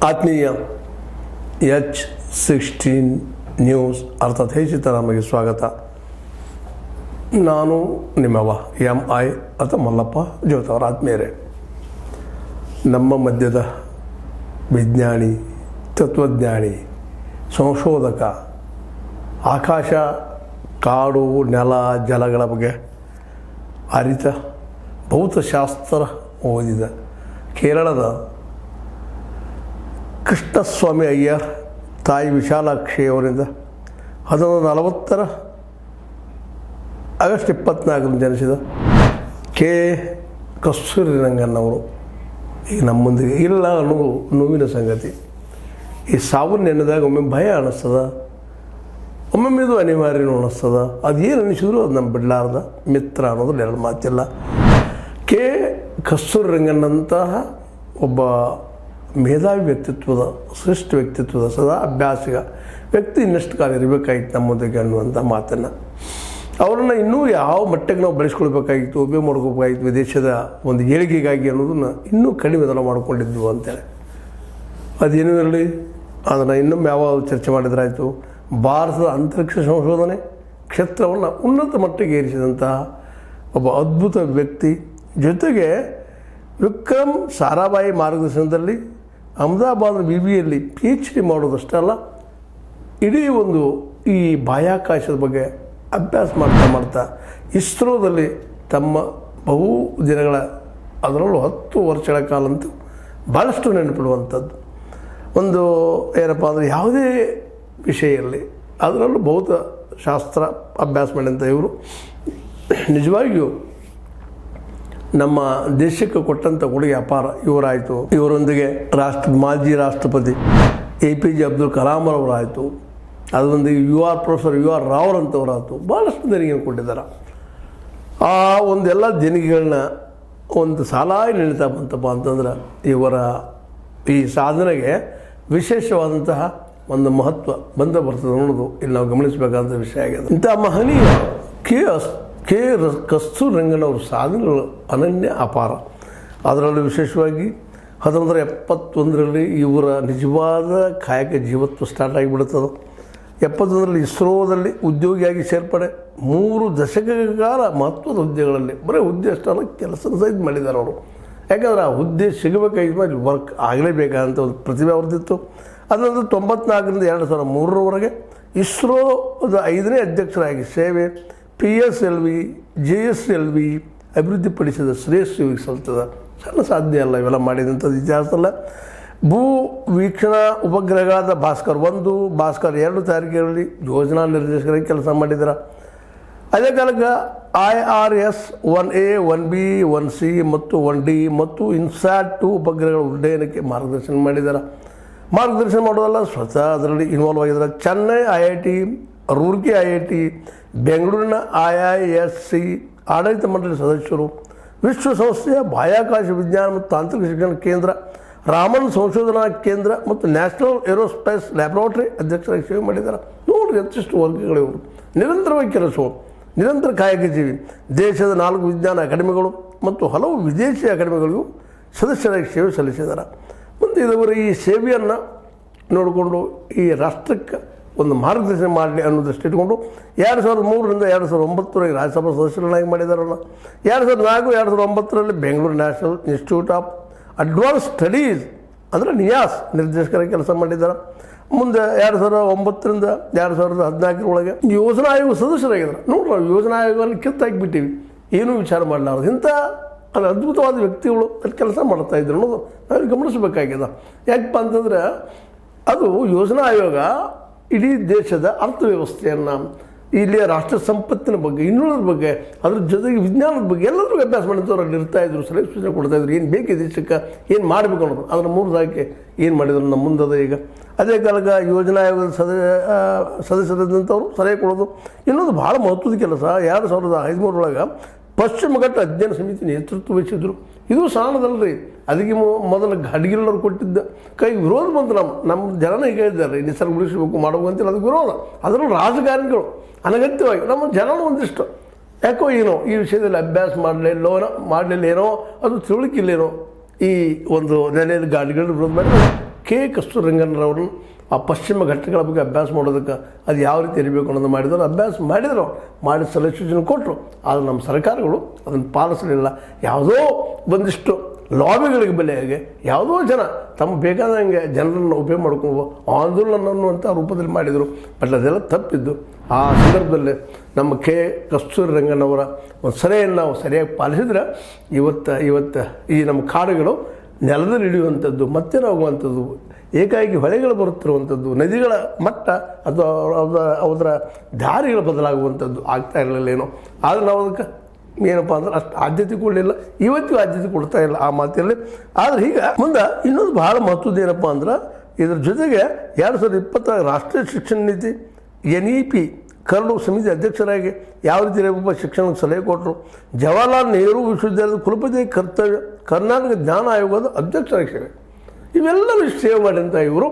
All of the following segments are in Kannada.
ಆತ್ಮೀಯ H16 ನ್ಯೂಸ್ ಅರ್ಥಾತ್ ಸಿದ್ದರಾಮಯ್ಯ ಸ್ವಾಗತ. ನಾನು ನಿಮ್ಮವ MI ಅಥವಾ ಮಲ್ಲಪ್ಪ ಜ್ಯೋತವರ ಆತ್ಮೀಯರೇ. ನಮ್ಮ ಮಧ್ಯದ ವಿಜ್ಞಾನಿ, ತತ್ವಜ್ಞಾನಿ, ಸಂಶೋಧಕ, ಆಕಾಶ, ಕಾಡು, ನೆಲ, ಜಲಗಳ ಬಗ್ಗೆ ಅರಿತ, ಭೌತಶಾಸ್ತ್ರ ಓದಿದ ಕೇರಳದ ಕೃಷ್ಣಸ್ವಾಮಿ ಅಯ್ಯರ್ ತಾಯಿ ವಿಶಾಲಾಕ್ಷಿ ಅವರಿಂದ 1940 ಆಗಸ್ಟ್ 24 ಜನಿಸಿದ ಕೆ ಕಸ್ತೂರಿ ರಂಗನ್ ಅವರು ಈಗ ನಮ್ಮೊಂದಿಗೆ ಇಲ್ಲ ಅನ್ನೋದು ನೋವಿನ ಸಂಗತಿ. ಈ ಸಾವನ್ನು ನೆನೆದಾಗ ಒಮ್ಮೆ ಭಯ ಅನ್ನಿಸ್ತದ, ಒಮ್ಮೊಮ್ಮೆ ಇದು ಅನಿವಾರ್ಯನೂ ಅನ್ನಿಸ್ತದ. ಅದೇನು ಅನಿಸಿದ್ರು ಅದು ನಮ್ಮ ಬಿಡಲಾರ್ದ ಮಿತ್ರ ಅನ್ನೋದು ಎರಡು ಮಾತಿಲ್ಲ. ಕೆ ಕಸ್ತೂರಿ ರಂಗನ್ನಂತಹ ಒಬ್ಬ ಮೇಧಾವಿ ವ್ಯಕ್ತಿತ್ವದ, ಶ್ರೇಷ್ಠ ವ್ಯಕ್ತಿತ್ವದ, ಸದಾ ಅಭ್ಯಾಸಿಗ ವ್ಯಕ್ತಿ ಇನ್ನಷ್ಟು ಕಾಲ ಇರಬೇಕಾಗಿತ್ತು ನಮ್ಮೊಂದಿಗೆ ಅನ್ನುವಂಥ ಮಾತನ್ನು, ಅವರನ್ನು ಇನ್ನೂ ಯಾವ ಮಟ್ಟಕ್ಕೆ ನಾವು ಬೆಳೆಸ್ಕೊಳ್ಬೇಕಾಗಿತ್ತು, ಉಪಯೋಗ ಮಾಡ್ಕೋಬೇಕಾಗಿತ್ತು ವಿದೇಶದ ಒಂದು ಏಳಿಗೆಗಾಗಿ ಅನ್ನೋದನ್ನು ಇನ್ನೂ ಕಡಿಮೆ ದನ ಮಾಡಿಕೊಂಡಿದ್ವು ಅಂತೇಳಿ. ಅದೇನೂ ಇರಲಿ, ಅದನ್ನು ಇನ್ನೊಮ್ಮೆ ಯಾವ ಚರ್ಚೆ ಮಾಡಿದ್ರಾಯಿತು. ಭಾರತದ ಅಂತರಿಕ್ಷ ಸಂಶೋಧನೆ ಕ್ಷೇತ್ರವನ್ನು ಉನ್ನತ ಮಟ್ಟಿಗೆ ಏರಿಸಿದಂತಹ ಒಬ್ಬ ಅದ್ಭುತ ವ್ಯಕ್ತಿ. ಜೊತೆಗೆ ವಿಕ್ರಮ್ ಸಾರಾಭಾಯಿ ಮಾರ್ಗದರ್ಶನದಲ್ಲಿ ಅಹಮದಾಬಾದ್ BBಯಲ್ಲಿ PhD ಮಾಡೋದಷ್ಟೇ ಅಲ್ಲ, ಇಡೀ ಒಂದು ಈ ಬಾಹ್ಯಾಕಾಶದ ಬಗ್ಗೆ ಅಭ್ಯಾಸ ಮಾಡ್ತಾ ಇಸ್ರೋದಲ್ಲಿ ತಮ್ಮ ಬಹು ದಿನಗಳ, ಅದರಲ್ಲೂ 10 ವರ್ಷಗಳ ಕಾಲ ಅಂತೂ ಭಾಳಷ್ಟು ನೆನಪಿಡುವಂಥದ್ದು. ಒಂದು ಏನಪ್ಪ ಅಂದರೆ ಯಾವುದೇ ವಿಷಯ ಇರಲಿ ಅದರಲ್ಲೂ ಭೌತಶಾಸ್ತ್ರ ಅಭ್ಯಾಸ ಮಾಡಿದಂಥ ಇವರು ನಿಜವಾಗಿಯೂ ನಮ್ಮ ದೇಶಕ್ಕೆ ಕೊಟ್ಟಂಥ ಕೊಡುಗೆ ಅಪಾರ. ಇವರಾಯಿತು, ಇವರೊಂದಿಗೆ ಮಾಜಿ ರಾಷ್ಟ್ರಪತಿ APJ ಅಬ್ದುಲ್ ಕಲಾಂ ಅವರಾಯಿತು, ಅದರೊಂದಿಗೆ ಪ್ರೊಫೆಸರ್ UR ರಾವ್ ಅಂತವರಾಯಿತು, ಭಾಳಷ್ಟು ದೇಣಿಗೆಯನ್ನು ಕೊಟ್ಟಿದ್ದಾರೆ. ಆ ಒಂದೆಲ್ಲ ದೇಣಿಗೆಗಳನ್ನ ಒಂದು ಸಾಲಾಗಿ ನೆನೀತಾ ಬಂತಪ್ಪ ಅಂತಂದ್ರೆ ಇವರ ಈ ಸಾಧನೆಗೆ ವಿಶೇಷವಾದಂತಹ ಒಂದು ಮಹತ್ವ ಬರ್ತದೆ ಅನ್ನೋದು ಇಲ್ಲಿ ನಾವು ಗಮನಿಸಬೇಕಾದಂಥ ವಿಷಯ ಆಗಿದೆ. ಇಂಥ ಮಹನೀಯ ಕೆ ಕಸ್ತೂರಿ ರಂಗನ್ ಅವ್ರ ಸಾಧನೆಗಳು ಅನನ್ಯ, ಅಪಾರ. ಅದರಲ್ಲೂ ವಿಶೇಷವಾಗಿ 1971 ಇವರ ನಿಜವಾದ ಕಾಯಕ ಜೀವತ್ವ ಸ್ಟಾರ್ಟ್ ಆಗಿಬಿಡುತ್ತದೆ. 71 ಇಸ್ರೋದಲ್ಲಿ ಉದ್ಯೋಗಿಯಾಗಿ ಸೇರ್ಪಡೆ, 3 ದಶಕಗಳ ಕಾಲ ಮಹತ್ವದ ಹುದ್ದೆಗಳಲ್ಲಿ, ಬರೀ ಹುದ್ದೆ ಅಷ್ಟಲ್ಲ ಕೆಲಸದ ಸಹಿತ ಮಾಡಿದ್ದಾರೆ ಅವರು. ಯಾಕಂದ್ರೆ ಆ ಹುದ್ದೆ ಸಿಗಬೇಕಾಗಿದ್ದ ಅಲ್ಲಿ ವರ್ಕ್ ಆಗಲೇಬೇಕಾದಂಥ ಒಂದು ಪ್ರತಿಭೆ ಅವ್ರದ್ದಿತ್ತು. ಅದೊಂದು 94ರಿಂದ 2003 ಇಸ್ರೋದ 5ನೇ ಅಧ್ಯಕ್ಷರಾಗಿ ಸೇವೆ, PSLV JSLV ಅಭಿವೃದ್ಧಿಪಡಿಸಿದ ಶ್ರೇಷ್ಠ ಇವಿಗೆ ಸಲ್ತದೆ. ಸಣ್ಣ ಸಾಧ್ಯ ಅಲ್ಲ ಇವೆಲ್ಲ ಮಾಡಿದಂಥದ್ದು, ಇತಿಹಾಸದಲ್ಲ. ಭೂ ವೀಕ್ಷಣಾ ಉಪಗ್ರಹಗಳಾದ ಭಾಸ್ಕರ್ 1, ಭಾಸ್ಕರ್ 2 ತಯಾರಿಕೆಯಲ್ಲಿ ಯೋಜನಾ ನಿರ್ದೇಶಕರಾಗಿ ಕೆಲಸ ಮಾಡಿದ್ದಾರೆ. ಅದೇ ಕಾಲಕ್ಕೆ IRS 1A 1B 1C ಮತ್ತು 1D ಮತ್ತು INSAT-2 ಉಪಗ್ರಹಗಳ ಉಡ್ಡಯನಕ್ಕೆ ಮಾರ್ಗದರ್ಶನ ಮಾಡಿದ್ದಾರೆ. ಮಾರ್ಗದರ್ಶನ ಮಾಡೋದಲ್ಲ, ಸ್ವತಃ ಅದರಲ್ಲಿ ಇನ್ವಾಲ್ವ್ ಆಗಿದ್ದಾರೆ. ಚೆನ್ನೈ IIT, ರೂರ್ಕಿ IIT, ಬೆಂಗಳೂರಿನ IISc ಆಡಳಿತ ಮಂಡಳಿ ಸದಸ್ಯರು, ವಿಶ್ವಸಂಸ್ಥೆಯ ಬಾಹ್ಯಾಕಾಶ ವಿಜ್ಞಾನ ಮತ್ತು ತಾಂತ್ರಿಕ ಶಿಕ್ಷಣ ಕೇಂದ್ರ, ರಾಮನ್ ಸಂಶೋಧನಾ ಕೇಂದ್ರ ಮತ್ತು ನ್ಯಾಷನಲ್ ಏರೋಸ್ಪೇಸ್ ಲ್ಯಾಬ್ರಾಟರಿ ಅಧ್ಯಕ್ಷರಾಗಿ ಸೇವೆ ಮಾಡಿದ್ದಾರೆ. ನೋಡಿರಿ ಹೆಚ್ಚಿಷ್ಟು ವರ್ಗಗಳಿವರು, ನಿರಂತರವಾಗಿ ಕೆಲಸವು, ನಿರಂತರ ಕಾಯಕ ಜೀವಿ. ದೇಶದ 4 ವಿಜ್ಞಾನ ಅಕಾಡೆಮಿಗಳು ಮತ್ತು ಹಲವು ವಿದೇಶಿ ಅಕಾಡೆಮಿಗಳಿಗೂ ಸದಸ್ಯರಾಗಿ ಸೇವೆ ಸಲ್ಲಿಸಿದ್ದಾರೆ. ಮತ್ತು ಇದವರ ಈ ಸೇವೆಯನ್ನು ನೋಡಿಕೊಂಡು ಈ ರಾಷ್ಟ್ರಕ್ಕೆ ಒಂದು ಮಾರ್ಗದರ್ಶನ ಮಾಡಲಿ ಅನ್ನೋದಷ್ಟು ಇಟ್ಕೊಂಡು 2003ರಿಂದ 2009 ರಾಜ್ಯಸಭಾ ಸದಸ್ಯರನ್ನಾಗಿ ಮಾಡಿದಾರಲ್ಲ. 2004-2009 Bengaluru national institute of advance studies ಅಂದರೆ NIAS ನಿರ್ದೇಶಕರಾಗಿ ಕೆಲಸ ಮಾಡಿದ್ದಾರೆ. ಮುಂದೆ 2009ರಿಂದ 2014 ಯೋಜನಾ ಆಯೋಗ ಸದಸ್ಯರಾಗಿದ್ದಾರೆ. ನೋಡ್ರಿ, ನಾವು ಯೋಜನಾ ಆಯೋಗವನ್ನು ಕಿತ್ತಾಕಿಬಿಟ್ಟಿವಿ, ಏನೂ ವಿಚಾರ ಮಾಡಲಾರದು. ಇಂಥ ಅದು ಅದ್ಭುತವಾದ ವ್ಯಕ್ತಿಗಳು ಅಲ್ಲಿ ಕೆಲಸ ಮಾಡ್ತಾಯಿದ್ರು ಅನ್ನೋದು ನಾವು ಗಮನಿಸಬೇಕಾಗಿದೆ. ಯಾಕಪ್ಪ ಅಂತಂದರೆ ಅದು ಯೋಜನಾ ಆಯೋಗ ಇಡೀ ದೇಶದ ಅರ್ಥವ್ಯವಸ್ಥೆಯನ್ನು, ಇಲ್ಲಿಯ ರಾಷ್ಟ್ರ ಸಂಪತ್ತಿನ ಬಗ್ಗೆ, ಇನ್ನುಳಿದ ಬಗ್ಗೆ, ಅದ್ರ ಜೊತೆಗೆ ವಿಜ್ಞಾನದ ಬಗ್ಗೆ ಎಲ್ಲರಿಗೂ ಅಭ್ಯಾಸ ಮಾಡಿದವರು ಅಲ್ಲಿ ಇರ್ತಾಯಿದ್ರು, ಸಲಹೆ ಸೂಚನೆ ಕೊಡ್ತಾಯಿದ್ರು, ಏನು ಬೇಕು ದೇಶಕ್ಕೆ, ಏನು ಮಾಡಬೇಕು ಅನ್ನೋದು. ಅದನ್ನು 3 ದಾಖಲೆ ಏನು ಮಾಡಿದ್ರು ನಮ್ಮ ಮುಂದದ ಈಗ. ಅದೇ ಕಾಲಕ್ಕೆ ಯೋಜನಾ ಆಯೋಗದ ಸದಸ್ಯರಾದಂಥವ್ರು ಸಲಹೆ ಕೊಡೋದು. ಇನ್ನೊಂದು ಭಾಳ ಮಹತ್ವದ ಕೆಲಸ, 2013 ಪಶ್ಚಿಮ ಘಟ್ಟ ಅಧ್ಯಯನ ಸಮಿತಿ ನೇತೃತ್ವ ವಹಿಸಿದ್ರು. ಇದು ಸಾಣದಲ್ರಿ, ಅದಕ್ಕೆ ಮೊದಲು ಗಡ್ಗಿಲ್ಲರು ಕೊಟ್ಟಿದ್ದ ಕೈಗೆ ವಿರೋಧ ಬಂತು. ನಮ್ಮ ಜನನ ಈಗ ಇದ್ದಾರೆ, ನಿಸರ್ಗ ಉಳಿಸಬೇಕು ಮಾಡಬೇಕು ಅಂತೇಳಿ ಅದಕ್ಕೆ ವಿರೋಧ. ಅದರಲ್ಲೂ ರಾಜಕಾರಣಿಗಳು ಅನಗತ್ಯವಾಗಿ ನಮ್ಮ ಜನನ ಒಂದಿಷ್ಟು ಯಾಕೋ ಏನೋ ಈ ವಿಷಯದಲ್ಲಿ ಅಭ್ಯಾಸ ಮಾಡಲಿಲ್ಲ ಏನೋ, ಅದು ತಿಳುವಳಿಕಿಲ್ಲೇನೋ, ಈ ಒಂದು ನೆಲೆಯಲ್ಲಿ ಗಾಡಿಗಳು ವಿರೋಧ ಮಾಡಿ ಕೆ ಕಸ್ತೂರಿರಂಗನ್ನರವ್ರನ್ನ ಆ ಪಶ್ಚಿಮ ಘಟ್ಟಗಳ ಬಗ್ಗೆ ಅಭ್ಯಾಸ ಮಾಡೋದಕ್ಕೆ ಅದು ಯಾವ ರೀತಿ ಇರಬೇಕು ಅನ್ನೋದು ಮಾಡಿದ್ರು, ಅಭ್ಯಾಸ ಮಾಡಿದ್ರು, ಮಾಡಿ ಸಲಹೆ ಸೂಚನೆ ಕೊಟ್ಟರು. ಆದರೆ ನಮ್ಮ ಸರ್ಕಾರಗಳು ಅದನ್ನು ಪಾಲಿಸಲಿಲ್ಲ. ಯಾವುದೋ ಒಂದಿಷ್ಟು ಲಾಬಿಗಳಿಗೆ ಬೆಲೆಯಾಗಿ ಯಾವುದೋ ಜನ ತಮ್ಮ ಬೇಕಾದಂಗೆ ಜನರನ್ನು ಉಪಯೋಗ ಮಾಡ್ಕೊಂಡು ಆಂದೋಲನ ಅನ್ನುವಂಥ ರೂಪದಲ್ಲಿ ಮಾಡಿದರು. ಬಟ್ ಅದೆಲ್ಲ ತಪ್ಪಿದ್ದು. ಆ ಸಂದರ್ಭದಲ್ಲಿ ನಮ್ಮ ಕೆ ಕಸ್ತೂರಿರಂಗನ್ನವರ ಒಂದು ಸಲಹೆಯನ್ನು ನಾವು ಸರಿಯಾಗಿ ಪಾಲಿಸಿದ್ರೆ ಇವತ್ತು ಈ ನಮ್ಮ ಕಾಡುಗಳು ನೆಲದಲ್ಲಿ ಹಿಡಿಯುವಂಥದ್ದು, ಮತ್ತೆ ಹೋಗುವಂಥದ್ದು, ಏಕಾಏಕಿ ಹೊಳೆಗಳು ಬರುತ್ತಿರುವಂಥದ್ದು, ನದಿಗಳ ಮಟ್ಟ ಅಥವಾ ಅದರ ದಾರಿಗಳು ಬದಲಾಗುವಂಥದ್ದು ಆಗ್ತಾ ಇರಲಿಲ್ಲೇನೋ. ಆದರೆ ನಾವು ಅದಕ್ಕೆ ಏನಪ್ಪ ಅಂದ್ರೆ ಅಷ್ಟು ಆದ್ಯತೆ ಕೊಡಲಿಲ್ಲ, ಇವತ್ತಿಗೂ ಆದ್ಯತೆ ಕೊಡ್ತಾ ಇಲ್ಲ ಆ ಮಾತಿನಲ್ಲಿ. ಆದರೆ ಈಗ ಮುಂದೆ ಇನ್ನೊಂದು ಭಾಳ ಮಹತ್ವದ್ದು ಏನಪ್ಪ ಅಂದ್ರೆ, ಇದ್ರ ಜೊತೆಗೆ 2020 ರಾಷ್ಟ್ರೀಯ ಶಿಕ್ಷಣ ನೀತಿ NEP ಕರಡು ಸಮಿತಿ ಅಧ್ಯಕ್ಷರಾಗಿ ಯಾವ ರೀತಿ ಒಬ್ಬ ಶಿಕ್ಷಣಕ್ಕೆ ಸಲಹೆ ಕೊಟ್ಟರು. ಜವಾಹರ್ಲಾಲ್ ನೆಹರು ವಿಶ್ವವಿದ್ಯಾಲಯದ ಕುಲಪತಿ ಕರ್ತವ್ಯ, ಕರ್ನಾಟಕ ಜ್ಞಾನ ಆಯೋಗದ ಅಧ್ಯಕ್ಷರಾಗಿ ಸೇವೆ, ಇವೆಲ್ಲವೂ ಸೇವೆ ಮಾಡಿದಂಥ ಇವರು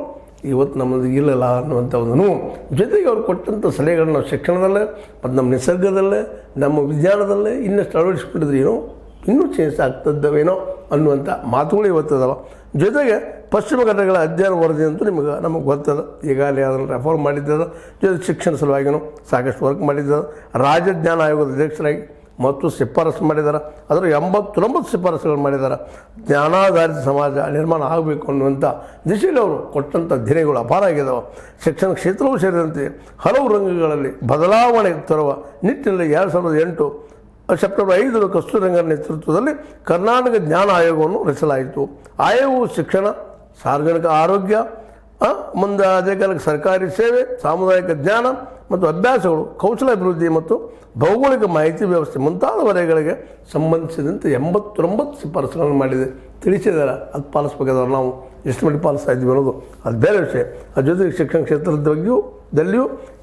ಇವತ್ತು ನಮ್ಮದು ಇಲ್ಲಲ್ಲ ಅನ್ನುವಂಥ ಒಂದು ನೋವು. ಜೊತೆಗೆ ಅವ್ರು ಕೊಟ್ಟಂಥ ಸಲಹೆಗಳನ್ನ ನಾವು ಶಿಕ್ಷಣದಲ್ಲೇ ಮತ್ತು ನಮ್ಮ ನಿಸರ್ಗದಲ್ಲೇ ನಮ್ಮ ವಿಜ್ಞಾನದಲ್ಲೇ ಇನ್ನಷ್ಟು ಅಳವಡಿಸ್ಕೊಂಡಿದ್ರೆ ಏನೋ ಇನ್ನೂ ಚೇಂಜ್ ಆಗ್ತದ್ದೇನೋ ಅನ್ನುವಂಥ ಮಾತುಗಳು ಇವತ್ತದವ. ಜೊತೆಗೆ ಪಶ್ಚಿಮ ಘಟ್ಟಗಳ ಅಧ್ಯಯನ ವರದಿ ಅಂತೂ ನಮಗೆ ಗೊತ್ತದ, ಈಗಾಗಲೇ ಅದನ್ನು ರೆಫರ್ ಮಾಡಿದ್ದದ. ಜೊತೆಗೆ ಶಿಕ್ಷಣ ಸಲುವಾಗಿಯೂ ಸಾಕಷ್ಟು ವರ್ಕ್ ಮಾಡಿದ್ದದ. ರಾಜ್ಯ ಜ್ಞಾನ ಆಯೋಗದ ಅಧ್ಯಕ್ಷರಾಗಿ ಮತ್ತು ಶಿಫಾರಸು ಮಾಡಿದ್ದಾರೆ. ಅದರ 89 ಶಿಫಾರಸುಗಳು ಮಾಡಿದ್ದಾರೆ. ಜ್ಞಾನಾಧಾರಿತ ಸಮಾಜ ನಿರ್ಮಾಣ ಆಗಬೇಕು ಅನ್ನುವಂಥ ದಿಶೆಯಲ್ಲಿ ಅವರು ಕೊಟ್ಟಂಥ ಧ್ಯೇಯಗಳು ಅಪಾರ ಆಗಿದ್ದಾವೆ. ಶಿಕ್ಷಣ ಕ್ಷೇತ್ರವೂ ಸೇರಿದಂತೆ ಹಲವು ರಂಗಗಳಲ್ಲಿ ಬದಲಾವಣೆ ತರುವ ನಿಟ್ಟಿನಲ್ಲಿ 2008 ಸೆಪ್ಟೆಂಬರ್ 5 ಕಸ್ತೂರಿರಂಗನ್ ನೇತೃತ್ವದಲ್ಲಿ ಕರ್ನಾಟಕ ಜ್ಞಾನ ಆಯೋಗವನ್ನು ರಚಿಸಲಾಯಿತು. ಆಯೋಗವು ಶಿಕ್ಷಣ, ಸಾರ್ವಜನಿಕ ಆರೋಗ್ಯ, ಮುಂದೆ ಅದೇ ಕಾಲಕ್ಕೆ ಸರ್ಕಾರಿ ಸೇವೆ, ಸಾಮುದಾಯಿಕ ಜ್ಞಾನ ಮತ್ತು ಅಭ್ಯಾಸಗಳು, ಕೌಶಲಾಭಿವೃದ್ಧಿ ಮತ್ತು ಭೌಗೋಳಿಕ ಮಾಹಿತಿ ವ್ಯವಸ್ಥೆ ಮುಂತಾದ ವಲಯಗಳಿಗೆ ಸಂಬಂಧಿಸಿದಂತೆ 89 ಶಿಫಾರಸುಗಳನ್ನು ಮಾಡಿದೆ, ತಿಳಿಸಿದ್ದಾರೆ. ಅದು ಪಾಲಿಸ್ಬೇಕಾದ್ರೆ ನಾವು ಎಷ್ಟು ಮಟ್ಟಿಗೆ ಪಾಲಿಸ್ತಾ ಇದ್ದೀವಿ ಅನ್ನೋದು ಅದು ಬೇರೆ ವಿಷಯ. ಅದ್ರ ಜೊತೆಗೆ ಶಿಕ್ಷಣ ಕ್ಷೇತ್ರದ ಬಗ್ಗೆಯೂ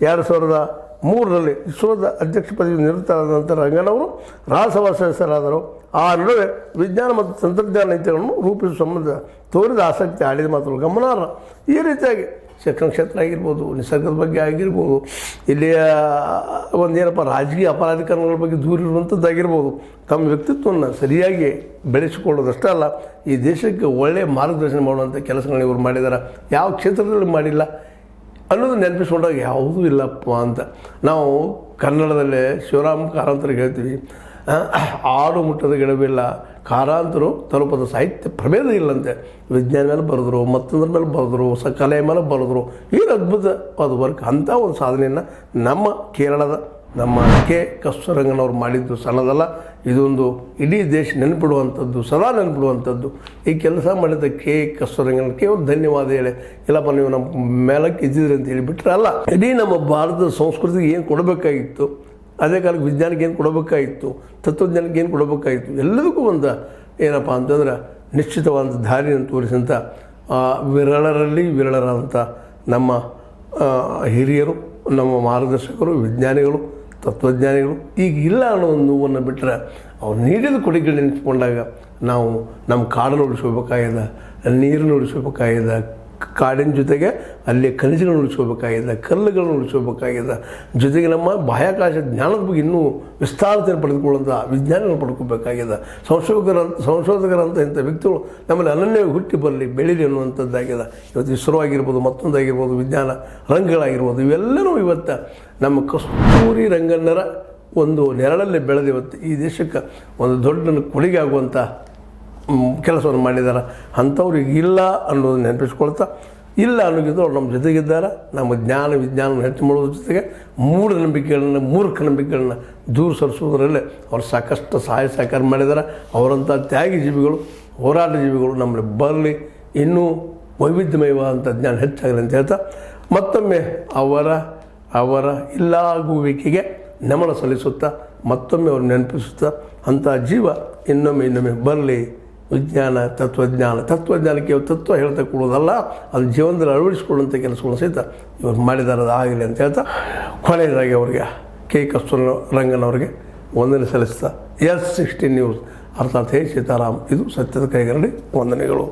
2003ರಲ್ಲಿ ಇಸ್ರೋದ ಅಧ್ಯಕ್ಷ ಪದವಿ ನಿವೃತ್ತರಾದ ನಂತರ ರಂಗನವರು ರಾಜ್ಯಸಭಾ ಸದಸ್ಯರಾದರು. ಆ ನಡುವೆ ವಿಜ್ಞಾನ ಮತ್ತು ತಂತ್ರಜ್ಞಾನ ನೀತಿಗಳನ್ನು ರೂಪಿಸುವ ಸಂಬಂಧ ತೋರಿದ ಆಸಕ್ತಿ ಆಡಿದ ಮಾತುಗಳು ಗಮನಾರ್ಹ. ಈ ರೀತಿಯಾಗಿ ಶಿಕ್ಷಣ ಕ್ಷೇತ್ರ ಆಗಿರ್ಬೋದು, ನಿಸರ್ಗದ ಬಗ್ಗೆ ಆಗಿರ್ಬೋದು, ಇಲ್ಲಿಯ ಒಂದೇನಪ್ಪ ರಾಜಕೀಯ ಅಪರಾಧಿಕರಣಗಳ ಬಗ್ಗೆ ದೂರ ಇರುವಂಥದ್ದಾಗಿರ್ಬೋದು, ತಮ್ಮ ವ್ಯಕ್ತಿತ್ವವನ್ನು ಸರಿಯಾಗಿ ಬೆಳೆಸಿಕೊಳ್ಳೋದಷ್ಟೇ ಅಲ್ಲ, ಈ ದೇಶಕ್ಕೆ ಒಳ್ಳೆಯ ಮಾರ್ಗದರ್ಶನ ಮಾಡುವಂಥ ಕೆಲಸಗಳನ್ನ ಇವರು ಮಾಡಿದ್ದಾರೆ. ಯಾವ ಕ್ಷೇತ್ರದಲ್ಲಿ ಮಾಡಿಲ್ಲ ಅನ್ನೋದು ನೆನಪಿಸ್ಕೊಂಡಾಗ ಯಾವುದೂ ಇಲ್ಲಪ್ಪ ಅಂತ. ನಾವು ಕನ್ನಡದಲ್ಲೇ ಶಿವರಾಮ್ ಕಾರಂತರಿಗೆ ಹೇಳ್ತೀವಿ, ಆಡು ಮುಟ್ಟದ ಗಿಡವಿಲ್ಲ, ಕಾರಂತರು ತಲುಪದ ಸಾಹಿತ್ಯ ಪ್ರಭೇದ ಇಲ್ಲಂತೆ. ವಿಜ್ಞಾನ ಮೇಲೆ ಬರೆದ್ರು, ಮತ್ತೊಂದ್ರ ಮೇಲೆ ಬರೆದ್ರು, ಕಲೆ ಮೇಲೆ ಬರೆದ್ರು. ಏನು ಅದ್ಭುತವಾದ ವರ್ಕ್. ಅಂಥ ಒಂದು ಸಾಧನೆಯನ್ನು ನಮ್ಮ ಕೇರಳದ ನಮ್ಮ ಕೆ ಕಸ್ತೂರಿರಂಗನ್ನವರು ಮಾಡಿದ್ದು ಸಣ್ಣದಲ್ಲ. ಇದೊಂದು ಇಡೀ ದೇಶ ನೆನಪಿಡುವಂಥದ್ದು, ಸದಾ ನೆನಪಿಡುವಂಥದ್ದು. ಈ ಕೆಲಸ ಮಾಡಿದ ಕೆ ಕಸ್ತೂರಿರಂಗನ್ ಕೇವಲ ಧನ್ಯವಾದ ಹೇಳಿ, ಇಲ್ಲಪ್ಪ ನೀವು ನಮ್ಮ ಮೇಲಕ್ಕೆ ಇದ್ದಿದ್ರಿ ಅಂತ ಹೇಳಿಬಿಟ್ರೆ ಅಲ್ಲ. ಇಡೀ ನಮ್ಮ ಭಾರತದ ಸಂಸ್ಕೃತಿಗೆ ಏನು ಕೊಡಬೇಕಾಗಿತ್ತು, ಅದೇ ಕಾಲಕ್ಕೆ ವಿಜ್ಞಾನಕ್ಕೆ ಏನು ಕೊಡಬೇಕಾಗಿತ್ತು, ತತ್ವಜ್ಞಾನಕ್ಕೆ ಏನು ಕೊಡಬೇಕಾಗಿತ್ತು, ಎಲ್ಲದಕ್ಕೂ ಒಂದು ಏನಪ್ಪ ಅಂತಂದ್ರೆ ನಿಶ್ಚಿತವಾದಂಥ ದಾರಿಯನ್ನು ತೋರಿಸಿದಂಥ ವಿರಳರಲ್ಲಿ ವಿರಳರಾದಂಥ ನಮ್ಮ ಹಿರಿಯರು, ನಮ್ಮ ಮಾರ್ಗದರ್ಶಕರು, ವಿಜ್ಞಾನಿಗಳು, ತತ್ವಜ್ಞಾನಿಗಳು ಈಗ ಇಲ್ಲ ಅನ್ನೋ ಒಂದು ನೋವನ್ನು ಬಿಟ್ಟರೆ ಅವ್ರು ನೀಡಿದ ಕೊಡುಗೆ ನೆನೆಸ್ಕೊಂಡಾಗ ನಾವು ನಮ್ಮ ಕಾಡನ್ನು ಉಳಿಸ್ಕೋಬೇಕಾಗಿದೆ, ನೀರನ್ನು ಉಳಿಸ್ಕೋಬೇಕಾಗಿದೆ, ಕಾಡಿನ ಜೊತೆಗೆ ಅಲ್ಲಿ ಖನಿಜಗಳನ್ನು ಉಳಿಸ್ಕೋಬೇಕಾಗಿದೆ, ಕಲ್ಲುಗಳನ್ನು ಉಳಿಸ್ಕೋಬೇಕಾಗಿದೆ, ಜೊತೆಗೆ ನಮ್ಮ ಬಾಹ್ಯಾಕಾಶ ಜ್ಞಾನದ ಬಗ್ಗೆ ಇನ್ನೂ ವಿಸ್ತಾರತೆ ಪಡೆದುಕೊಳ್ಳುವಂಥ ವಿಜ್ಞಾನಗಳನ್ನು ಪಡ್ಕೋಬೇಕಾಗಿದೆ. ಸಂಶೋಧಕರಂಥ ಇಂಥ ವ್ಯಕ್ತಿಗಳು ನಮ್ಮಲ್ಲಿ ಅನನ್ಯ ಹುಟ್ಟಿ ಬರಲಿ, ಬೆಳೀಲಿ ಅನ್ನುವಂಥದ್ದಾಗಿದೆ. ಇವತ್ತು ಇಸ್ರೋ ಆಗಿರ್ಬೋದು, ಮತ್ತೊಂದಾಗಿರ್ಬೋದು, ವಿಜ್ಞಾನ ರಂಗಗಳಾಗಿರ್ಬೋದು, ಇವೆಲ್ಲವೂ ಇವತ್ತು ನಮ್ಮ ಕಸ್ತೂರಿರಂಗನ್ನರ ಒಂದು ನೆರಳಲ್ಲಿ ಬೆಳೆದು ಇವತ್ತು ಈ ದೇಶಕ್ಕೆ ಒಂದು ದೊಡ್ಡ ಕೊಡುಗೆ ಆಗುವಂಥ ಕೆಲಸವನ್ನು ಮಾಡಿದ್ದಾರೆ. ಅಂಥವ್ರಿಗೆ ಇಲ್ಲ ಅನ್ನೋದು ನೆನಪಿಸ್ಕೊಳ್ತಾ, ಇಲ್ಲ ಅನ್ನೋಗಿದ್ದು ಅವ್ರು ನಮ್ಮ ಜೊತೆಗಿದ್ದಾರೆ. ನಮ್ಮ ಜ್ಞಾನ ವಿಜ್ಞಾನವನ್ನು ಹೆಚ್ಚು ಮಾಡೋದ್ರ ಜೊತೆಗೆ ಮೂರ್ಖ ನಂಬಿಕೆಗಳನ್ನ ದೂರ ಸರಿಸೋದ್ರಲ್ಲೇ ಅವ್ರು ಸಾಕಷ್ಟು ಸಹಾಯ ಸಹಕಾರ ಮಾಡಿದ್ದಾರೆ. ಅವರಂಥ ತ್ಯಾಗಿ ಜೀವಿಗಳು, ಹೋರಾಟ ಜೀವಿಗಳು ನಮ್ಮಲ್ಲಿ ಬರಲಿ, ಇನ್ನೂ ವೈವಿಧ್ಯಮಯವಾದಂಥ ಜ್ಞಾನ ಹೆಚ್ಚಾಗಲಿ ಅಂತ ಹೇಳ್ತಾ ಮತ್ತೊಮ್ಮೆ ಅವರ ಇಲ್ಲಾಗುವಿಕೆಗೆ ನಮನ ಸಲ್ಲಿಸುತ್ತಾ, ಮತ್ತೊಮ್ಮೆ ಅವ್ರು ನೆನಪಿಸುತ್ತಾ, ಅಂಥ ಜೀವ ಇನ್ನೊಮ್ಮೆ ಬರಲಿ. ವಿಜ್ಞಾನ, ತತ್ವಜ್ಞಾನಕ್ಕೆ ತತ್ವ ಹೇಳ್ತಾ ಕೊಡೋದಲ್ಲ, ಅದು ಜೀವನದಲ್ಲಿ ಅಳವಡಿಸಿಕೊಳ್ಳುವಂಥ ಕೆಲಸಗಳನ್ನು ಸಹಿತ ಇವರು ಮಾಡಿದ್ದಾರೆ. ಅದು ಆಗಲಿ ಅಂತ ಹೇಳ್ತಾ ಕೊನೆಯದಾಗಿ ಅವರಿಗೆ ಕೆ ಕಸ್ತೂರಿರಂಗನ್ ಅವರಿಗೆ ವಂದನೆ ಸಲ್ಲಿಸ್ತಾ S16 ನ್ಯೂಸ್ ಅರ್ಥಾತ್ ಹೇ ಸೀತಾರಾಮ್, ಇದು ಸತ್ಯದ ಕೈಗರಡಿ. ವಂದನೆಗಳು.